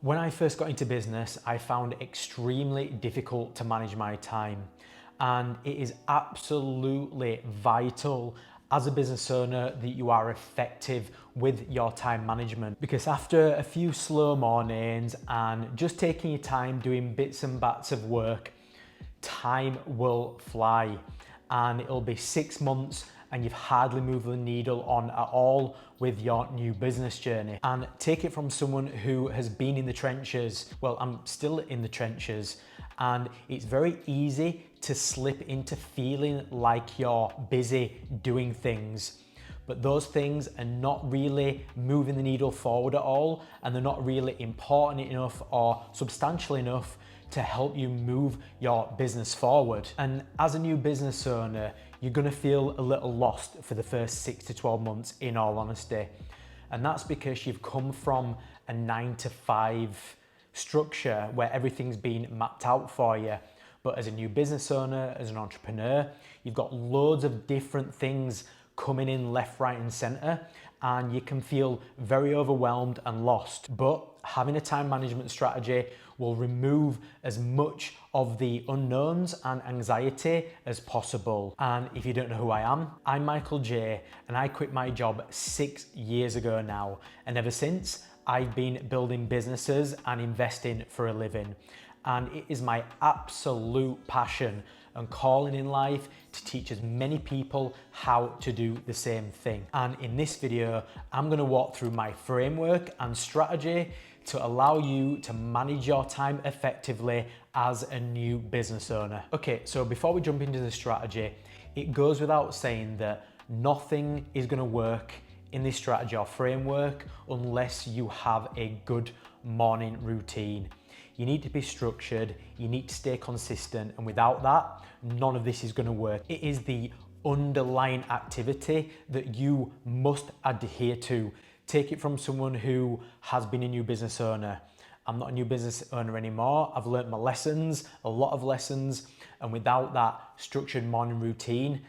When I first got into business, I found it extremely difficult to manage my time. And it is absolutely vital as a business owner that you are effective with your time management. Because after a few slow mornings and just taking your time doing bits and bats of work, time will fly. And it'll be 6 months and you've hardly moved the needle on at all with your new business journey. And take it from someone who has been in the trenches. Well, I'm still in the trenches, and it's very easy to slip into feeling like you're busy doing things. But those things are not really moving the needle forward at all, and they're not really important enough or substantial enough to help you move your business forward. And as a new business owner, you're gonna feel a little lost for the first 6 to 12 months, in all honesty. And that's because you've come from a 9 to 5 structure where everything's been mapped out for you. But as a new business owner, as an entrepreneur, you've got loads of different things coming in left, right, and center, and you can feel very overwhelmed and lost. But having a time management strategy will remove as much of the unknowns and anxiety as possible. And if you don't know who I am, I'm Michael J, and I quit my job 6 years ago now. And ever since, I've been building businesses and investing for a living. And it is my absolute passion and calling in life to teach as many people how to do the same thing. And in this video, I'm gonna walk through my framework and strategy to allow you to manage your time effectively as a new business owner. Okay, so before we jump into the strategy, it goes without saying that nothing is gonna work in this strategy or framework unless you have a good morning routine. You need to be structured, you need to stay consistent, and without that, none of this is gonna work. It is the underlying activity that you must adhere to. Take it from someone who has been a new business owner. I'm not a new business owner anymore. I've learned my lessons, a lot of lessons, and without that structured morning routine,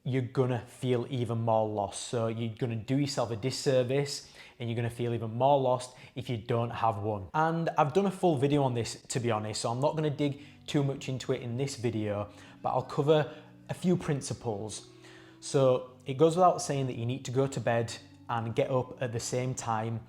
you're gonna feel even more lost. So you're gonna do yourself a disservice, and you're gonna feel even more lost if you don't have one. And I've done a full video on this, to be honest, so I'm not gonna dig too much into it in this video, but I'll cover a few principles. So it goes without saying that you need to go to bed and get up at the same time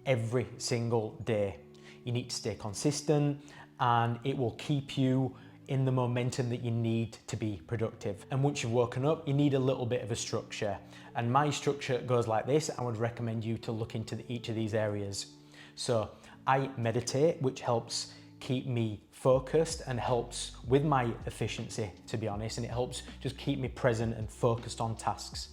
every single day. You need to stay consistent, and it will keep you in the momentum that you need to be productive. And once you've woken up, you need a little bit of a structure. And my structure goes like this. I would recommend you to look into each of these areas. So I meditate, which helps keep me focused and helps with my efficiency, to be honest, and it helps just keep me present and focused on tasks.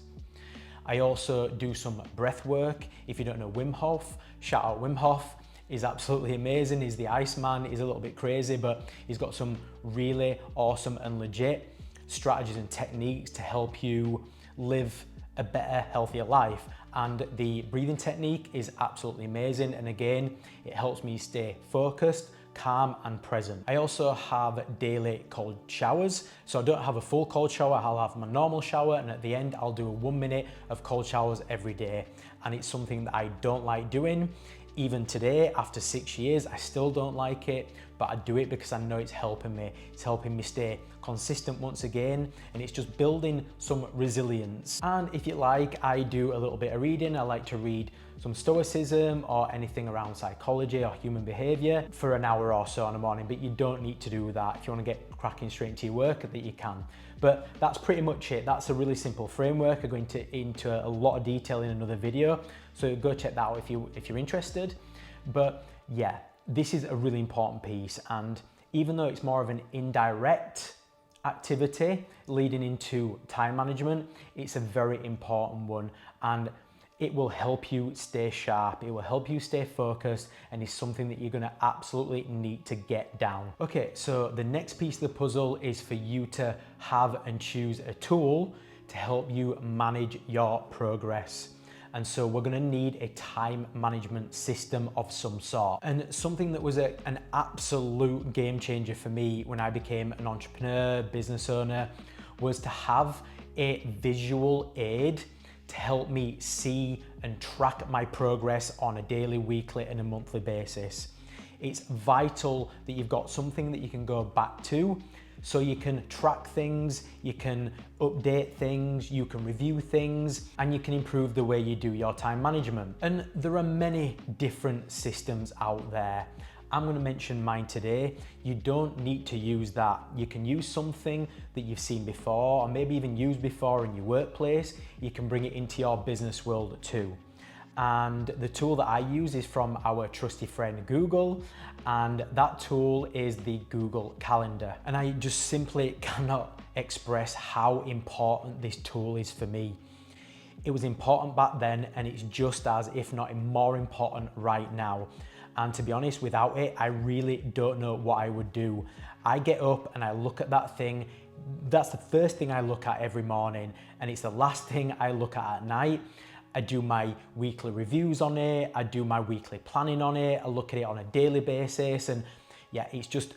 I also do some breath work. If you don't know Wim Hof, shout out Wim Hof. He's absolutely amazing. He's the Iceman. He's a little bit crazy, but he's got some really awesome and legit strategies and techniques to help you live a better, healthier life. And the breathing technique is absolutely amazing. And again, it helps me stay focused, calm, and present. I also have daily cold showers. So I don't have a full cold shower, I'll have my normal shower, and at the end, I'll do a 1 minute of cold showers every day. And it's something that I don't like doing. Even today, after 6 years, I still don't like it, but I do it because I know it's helping me. It's helping me stay consistent once again, and it's just building some resilience. And if you like, I do a little bit of reading. I like to read some stoicism or anything around psychology or human behavior for an hour or so in the morning, but you don't need to do that. If you want to get cracking straight into your work, that you can. But that's pretty much it. That's a really simple framework. I go into a lot of detail in another video, so go check that out if you're interested. But yeah, this is a really important piece, and even though it's more of an indirect activity leading into time management, it's a very important one, and it will help you stay sharp, it will help you stay focused, and it's something that you're gonna absolutely need to get down. Okay, so the next piece of the puzzle is for you to have and choose a tool to help you manage your progress. And so we're gonna need a time management system of some sort. And something that was an absolute game changer for me when I became an entrepreneur, business owner, was to have a visual aid to help me see and track my progress on a daily, weekly, and a monthly basis. It's vital that you've got something that you can go back to so you can track things, you can update things, you can review things, and you can improve the way you do your time management. And there are many different systems out there. I'm going to mention mine today. You don't need to use that. You can use something that you've seen before, or maybe even used before in your workplace. You can bring it into your business world too. And the tool that I use is from our trusty friend Google, and that tool is the Google Calendar. And I just simply cannot express how important this tool is for me. It was important back then, and it's just as, if not more important right now. And to be honest, without it, I really don't know what I would do. I get up and I look at that thing. That's the first thing I look at every morning, and it's the last thing I look at night. I do my weekly reviews on it, I do my weekly planning on it, I look at it on a daily basis, and yeah, it's just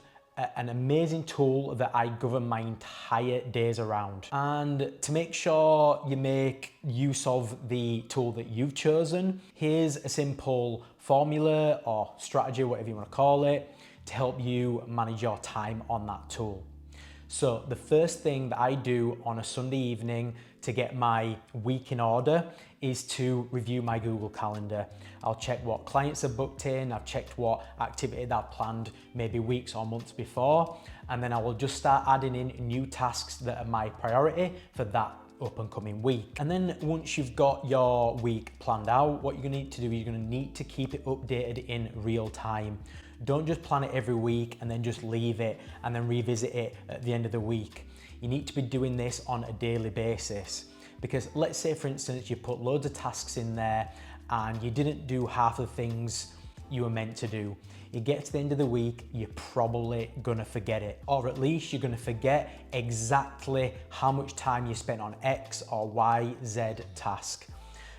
an amazing tool that I govern my entire days around. And to make sure you make use of the tool that you've chosen, here's a simple formula or strategy, whatever you want to call it, to help you manage your time on that tool. So the first thing that I do on a Sunday evening to get my week in order is to review my Google Calendar. I'll check what clients are booked in, I've checked what activity that I've planned maybe weeks or months before, and then I will just start adding in new tasks that are my priority for that up and coming week. And then once you've got your week planned out, what you're gonna need to do is you're gonna need to keep it updated in real time. Don't just plan it every week and then just leave it and then revisit it at the end of the week. You need to be doing this on a daily basis, because let's say for instance you put loads of tasks in there and you didn't do half of the things you were meant to do. You get to the end of the week, you're probably gonna forget it, or at least you're gonna forget exactly how much time you spent on X or Y, Z task.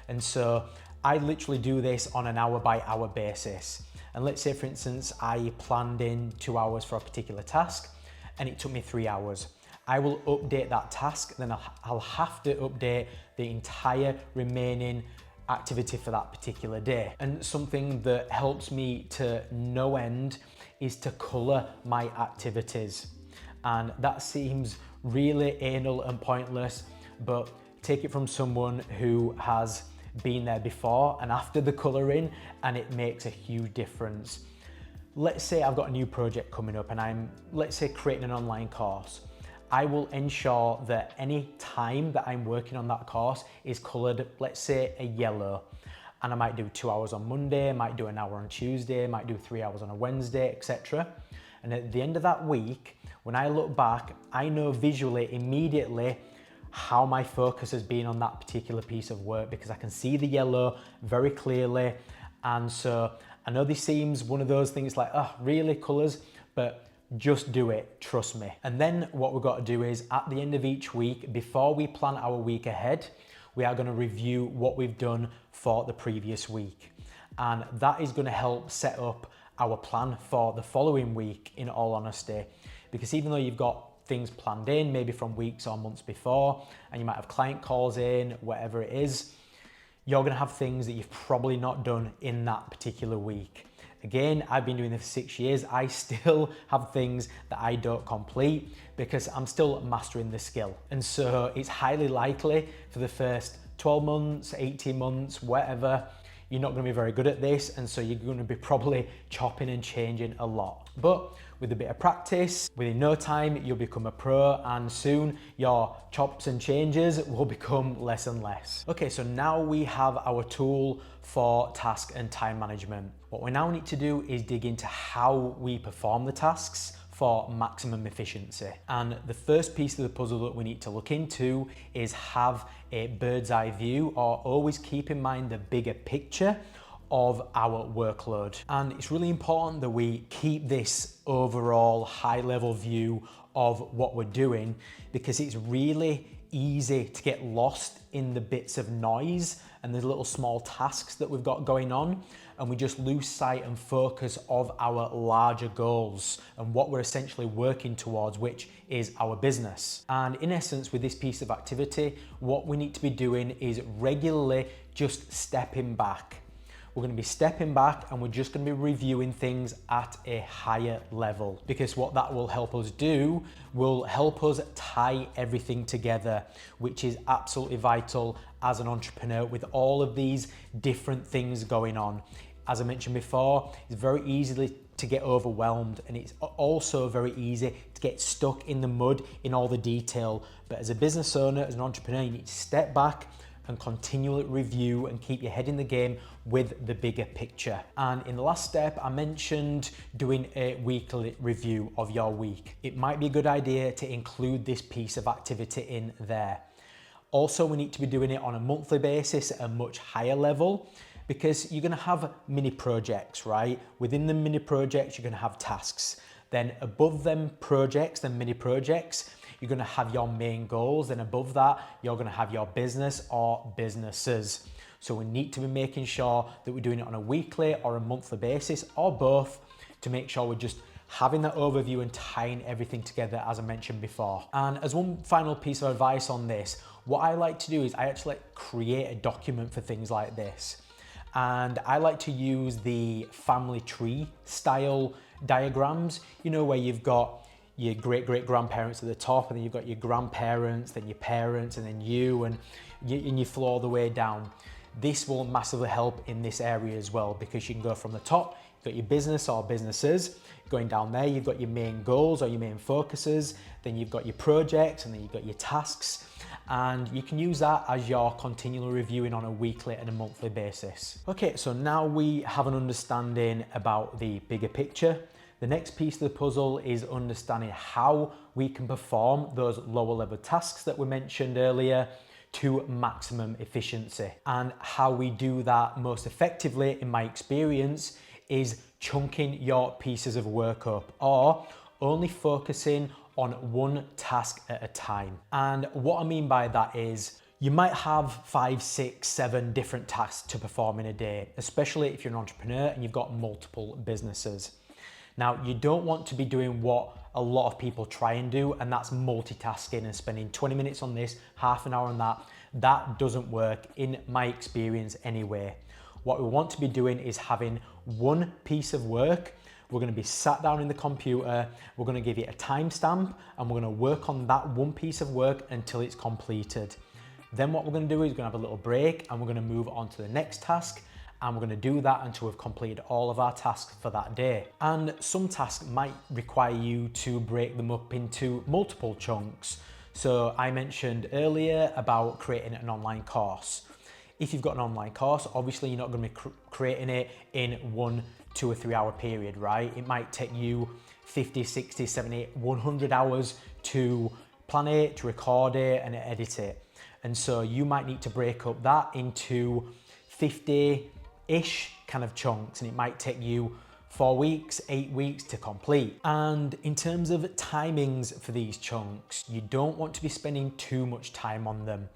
And so I literally do this on an hour by hour basis. And let's say for instance, I planned in 2 hours for a particular task and it took me 3 hours. I will update that task, then I'll have to update the entire remaining activity for that particular day. And something that helps me to no end is to color my activities. And that seems really anal and pointless, but take it from someone who has been there before and after the coloring, and it makes a huge difference. Let's say I've got a new project coming up and I'm, let's say, creating an online course. I will ensure that any time that I'm working on that course is colored, let's say a yellow. And I might do 2 hours on Monday, I might do an hour on Tuesday, I might do 3 hours on a Wednesday, etc. And at the end of that week, when I look back, I know visually, immediately, how my focus has been on that particular piece of work, because I can see the yellow very clearly. And so I know this seems one of those things like, oh, really, colors? But just do it, trust me. And then what we've got to do is at the end of each week, before we plan our week ahead, we are going to review what we've done for the previous week. And that is going to help set up our plan for the following week, in all honesty. Because even though you've got things planned in, maybe from weeks or months before, and you might have client calls in, whatever it is, you're going to have things that you've probably not done in that particular week. Again, I've been doing this for 6 years. I still have things that I don't complete because I'm still mastering the skill. And so it's highly likely for the first 12 months, 18 months, whatever, you're not going to be very good at this. And so you're going to be probably chopping and changing a lot. But with a bit of practice, within no time, you'll become a pro, and soon your chops and changes will become less and less. Okay, so now we have our tool for task and time management. What we now need to do is dig into how we perform the tasks for maximum efficiency. And the first piece of the puzzle that we need to look into is have a bird's eye view, or always keep in mind the bigger picture of our workload. And it's really important that we keep this overall high level view of what we're doing, because it's really easy to get lost in the bits of noise and the little small tasks that we've got going on, and we just lose sight and focus of our larger goals and what we're essentially working towards, which is our business. And in essence, with this piece of activity, what we need to be doing is regularly just stepping back. we're going to be stepping back and we're just going to be reviewing things at a higher level, because what that will help us do will help us tie everything together, which is absolutely vital as an entrepreneur with all of these different things going on. As I mentioned before, it's very easy to get overwhelmed, and it's also very easy to get stuck in the mud in all the detail. But as a business owner, as an entrepreneur, you need to step back and continually review and keep your head in the game with the bigger picture. And in the last step, I mentioned doing a weekly review of your week. It might be a good idea to include this piece of activity in there. Also, we need to be doing it on a monthly basis at a much higher level, because you're gonna have mini projects, right? Within the mini projects, you're gonna have tasks. Then above them projects, then mini projects, you're gonna have your main goals. Then above that, you're gonna have your business or businesses. So we need to be making sure that we're doing it on a weekly or a monthly basis, or both, to make sure we're just having that overview and tying everything together, as I mentioned before. And as one final piece of advice on this, what I like to do is I actually create a document for things like this. And I like to use the family tree style diagrams, you know, where you've got your great-great-grandparents at the top, and then you've got your grandparents, then your parents, and then you, and you flow all the way down. This will massively help in this area as well, because you can go from the top, you've got your business or businesses, going down there, you've got your main goals or your main focuses, then you've got your projects, and then you've got your tasks. And you can use that as your continual reviewing on a weekly and a monthly basis. Okay, so now we have an understanding about the bigger picture. The next piece of the puzzle is understanding how we can perform those lower level tasks that we mentioned earlier to maximum efficiency. And how we do that most effectively, in my experience, is chunking your pieces of work up, or only focusing on one task at a time. And what I mean by that is, you might have 5, 6, 7 different tasks to perform in a day, especially if you're an entrepreneur and you've got multiple businesses. Now, you don't want to be doing what a lot of people try and do, and that's multitasking and spending 20 minutes on this, half an hour on that. That doesn't work in my experience anyway. What we want to be doing is having one piece of work. We're going to be sat down in the computer, we're going to give it a timestamp, and we're going to work on that one piece of work until it's completed. Then what we're going to do is we're going to have a little break, and we're going to move on to the next task, and we're going to do that until we've completed all of our tasks for that day. And some tasks might require you to break them up into multiple chunks. So I mentioned earlier about creating an online course. If you've got an online course, obviously you're not going to be creating it in 1, 2 or 3 hour period, right? It might take you 50, 60, 70, 100 hours to plan it, to record it, and edit it. And so you might need to break up that into 50-ish kind of chunks, and it might take you 4 weeks, 8 weeks to complete. And in terms of timings for these chunks, you don't want to be spending too much time on them.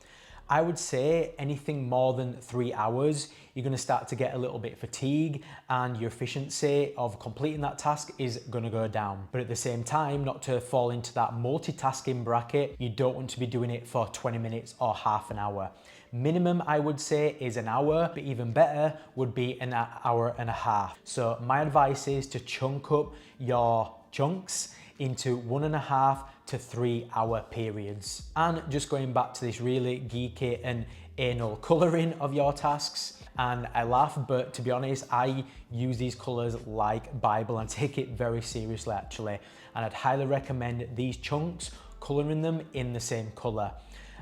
I would say anything more than 3 hours, you're going to start to get a little bit fatigued, and your efficiency of completing that task is going to go down. But at the same time, not to fall into that multitasking bracket, you don't want to be doing it for 20 minutes or half an hour. Minimum, I would say, is an hour, but even better would be an hour and a half. So my advice is to chunk up your chunks into 1.5 to 3 hour periods. And just going back to this really geeky and anal coloring of your tasks, and I laugh, but to be honest, I use these colors like Bible and take it very seriously actually. And I'd highly recommend these chunks, coloring them in the same color.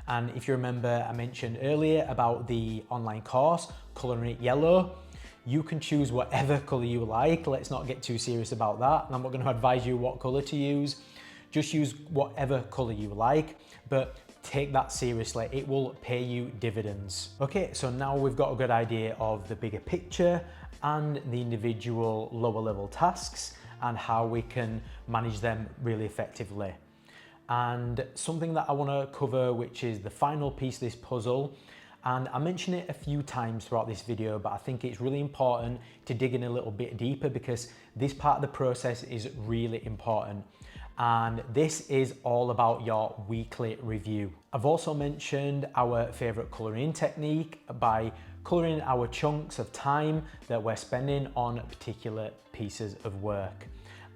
And if you remember, I mentioned earlier about the online course, coloring it yellow. You can choose whatever color you like. Let's not get too serious about that. And I'm not going to advise you what color to use. Just use whatever color you like, but take that seriously. It will pay you dividends. Okay, so now we've got a good idea of the bigger picture and the individual lower level tasks and how we can manage them really effectively. And something that I want to cover, which is the final piece of this puzzle, and I mention it a few times throughout this video, but I think it's really important to dig in a little bit deeper because this part of the process is really important. And this is all about your weekly review. I've also mentioned our favorite coloring technique by colouring in our chunks of time that we're spending on particular pieces of work.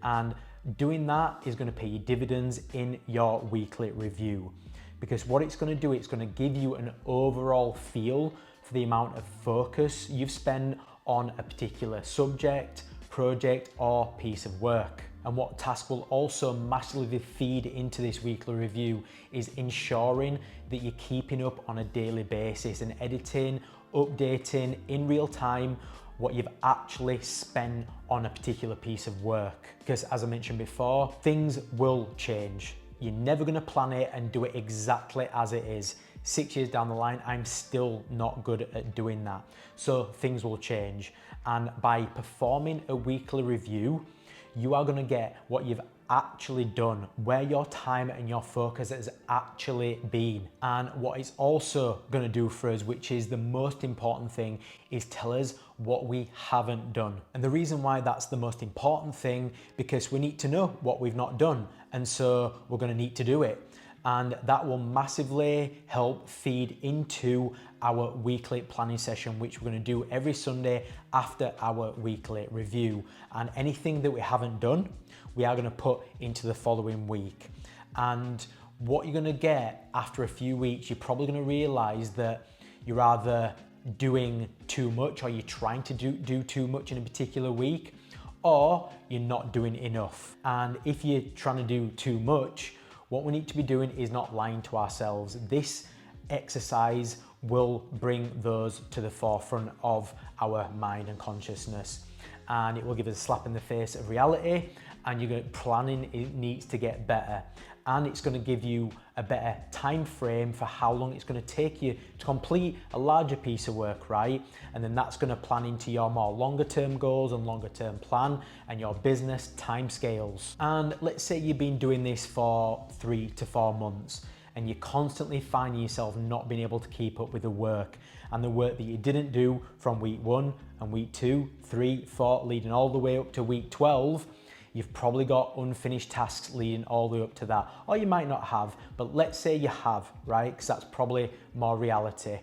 And doing that is going to pay you dividends in your weekly review, because what it's going to do, it's going to give you an overall feel for the amount of focus you've spent on a particular subject, project, or piece of work. And what task will also massively feed into this weekly review is ensuring that you're keeping up on a daily basis and editing, updating in real time what you've actually spent on a particular piece of work. Because as I mentioned before, things will change. You're never going to plan it and do it exactly as it is. 6 years down the line, I'm still not good at doing that. So things will change. And by performing a weekly review, you are going to get what you've actually done, where your time and your focus has actually been. And what it's also going to do for us, which is the most important thing, is tell us what we haven't done. And the reason why that's the most important thing, because we need to know what we've not done. And so we're going to need to do it. And that will massively help feed into our weekly planning session, which we're going to do every Sunday after our weekly review. And anything that we haven't done, we are going to put into the following week. And what you're going to get after a few weeks, you're probably going to realize that you're either doing too much, or you're trying to do too much in a particular week, or you're not doing enough. And if you're trying to do too much, what we need to be doing is not lying to ourselves. This exercise will bring those to the forefront of our mind and consciousness, and it will give us a slap in the face of reality. And planning, it needs to get better, and it's going to give you a better time frame for how long it's going to take you to complete a larger piece of work, right? And then that's going to plan into your more longer term goals and longer term plan and your business timescales. And let's say you've been doing this for 3 to 4 months, and you're constantly finding yourself not being able to keep up with the work, and the work that you didn't do from week 1 and week 2, 3, 4, leading all the way up to week 12. You've probably got unfinished tasks leading all the way up to that, or you might not have, but let's say you have, right? Because that's probably more reality.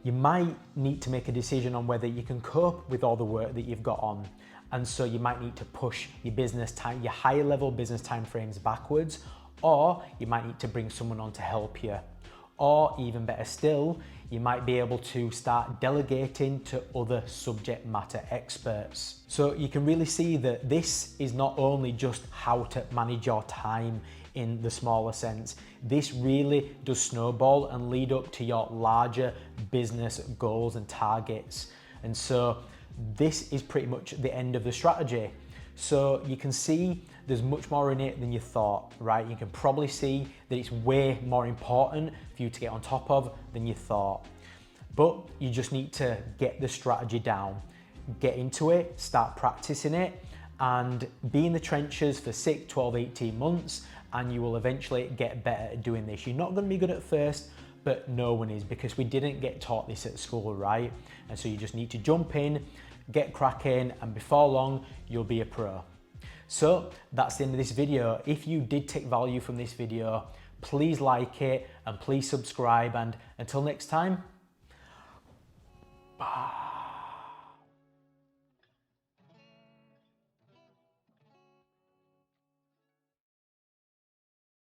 You might need to make a decision on whether you can cope with all the work that you've got on. And so you might need to push your your higher level business timeframes backwards, or you might need to bring someone on to help you. Or even better still, you might be able to start delegating to other subject matter experts. So you can really see that this is not only just how to manage your time in the smaller sense, this really does snowball and lead up to your larger business goals and targets. And so this is pretty much the end of the strategy. So you can see there's much more in it than you thought, right? You can probably see that it's way more important for you to get on top of than you thought. But you just need to get the strategy down, get into it, start practicing it, and be in the trenches for 6, 12, 18 months, and you will eventually get better at doing this. You're not going to be good at first, but no one is, because we didn't get taught this at school, right? And so you just need to jump in, get cracking, and before long, you'll be a pro. So that's the end of this video. If you did take value from this video, please like it and please subscribe. And until next time, bye.